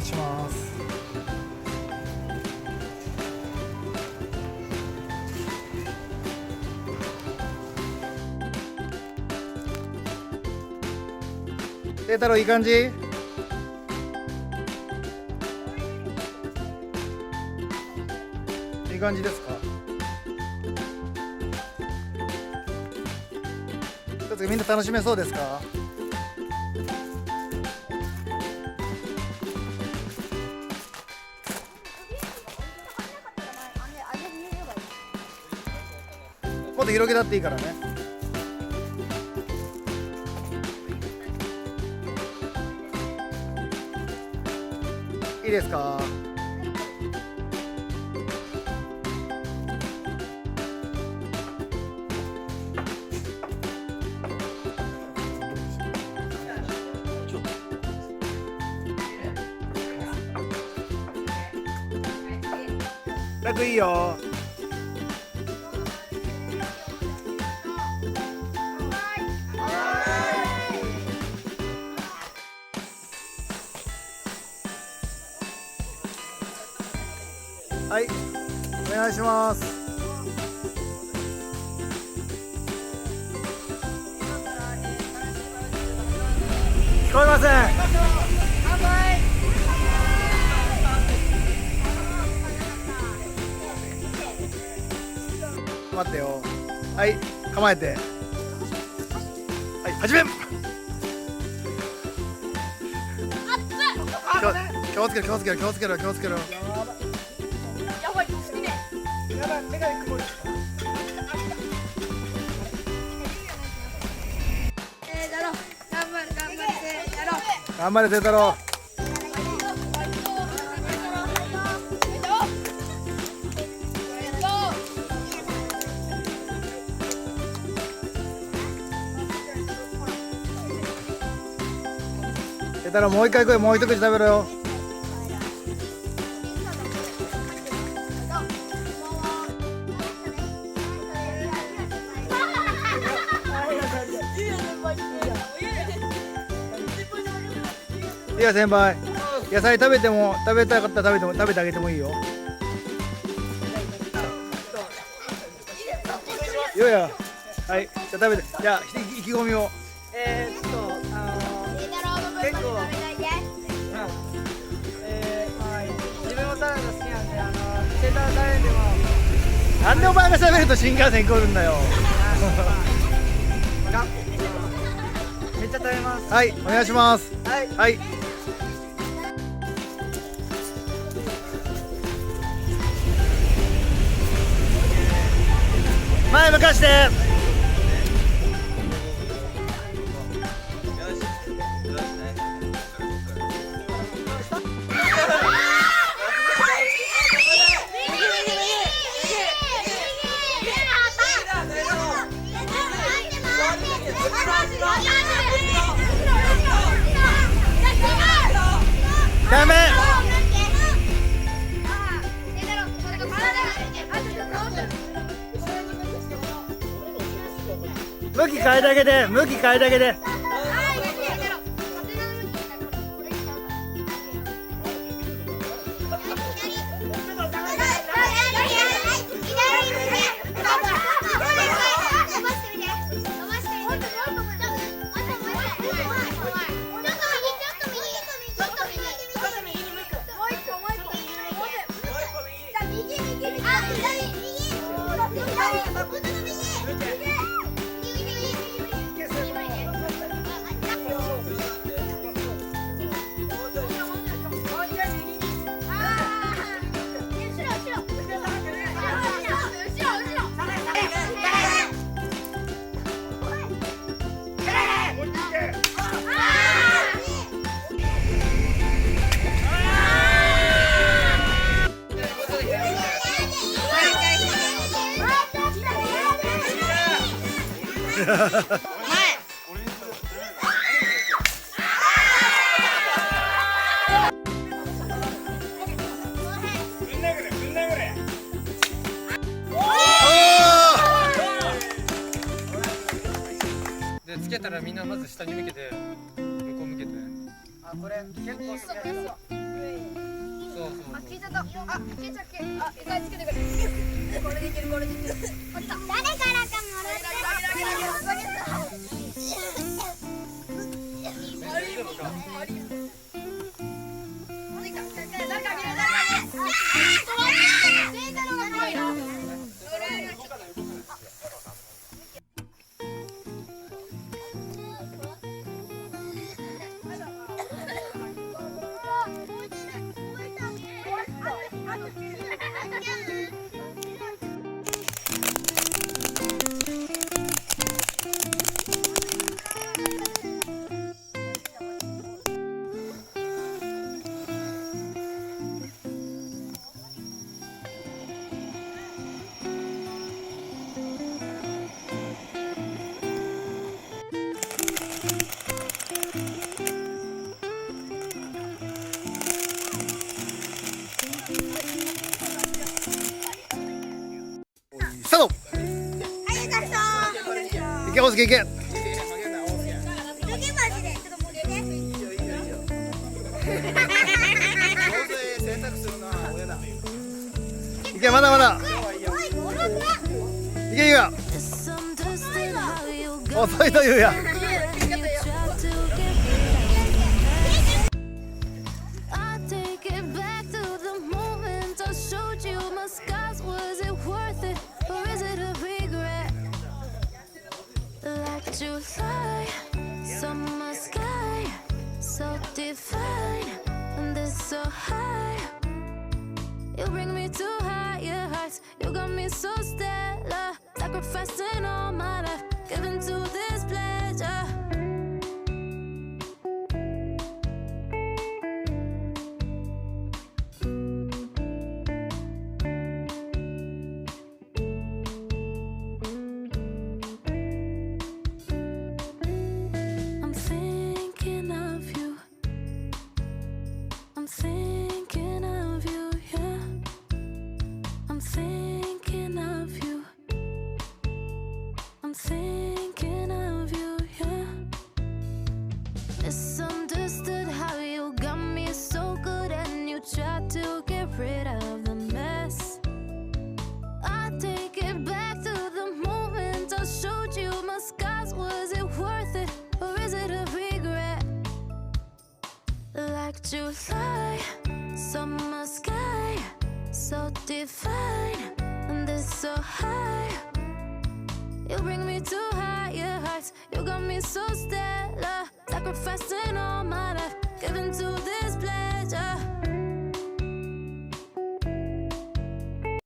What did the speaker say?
します。聖太郎いい感じ？いい感じですか？みんな楽しめそうですか？もっと広げたっていいからね。いいですか？楽いいよ。はい、お願いします。聞こえません。待ってよ。はい、構えて。はい、始め。気をつけろ、気をつけろ、気をつけろ、気をつけろ。やばい、好きね。やばい、目が曇る。頑張れ、聖太郎。聖太郎、もう一回来い、もう一口食べろよ。いや先輩、野菜食べても食べたかったら食べてあげてもいいよ。よや、はい、じゃあ食べて、じゃあ意気込みを。結構、自分も食べるの好きなんで、セーター食べても。なんでお前が喋ると新幹線来るんだよ。めっちゃ食べます。はい、お願いします。はい。はい。前向かして。ダメ。向き変えてあげて、向き変えてあげて。でつけたらみんなまず下に向けて向こう向けて。これ結構好きなやつ。そうそう。あ、消えちゃった。あ、消えちゃう。あ、一回つけてくれ。これでいける、これでいける。あった。誰からかもらスタート。いけ、大輔いけ。いけ、まだまだ。いけいけ。遅いというや。July, summer sky, so divine, and this so high. You bring me to higher heights. You got me so stellar, sacrificing all my life, giving to this pleasure. Thinking of you, yeah. I'm thinking of you. I'm thinking of you, yeah. Misunderstood how you got me so good and you tried to get rid of the mess. I take it back to the moment I showed you my scars. Was it worth it or is it a regret? Like July, summer sky, so divine, and this so high. You bring me to higher heights. You got me so steady.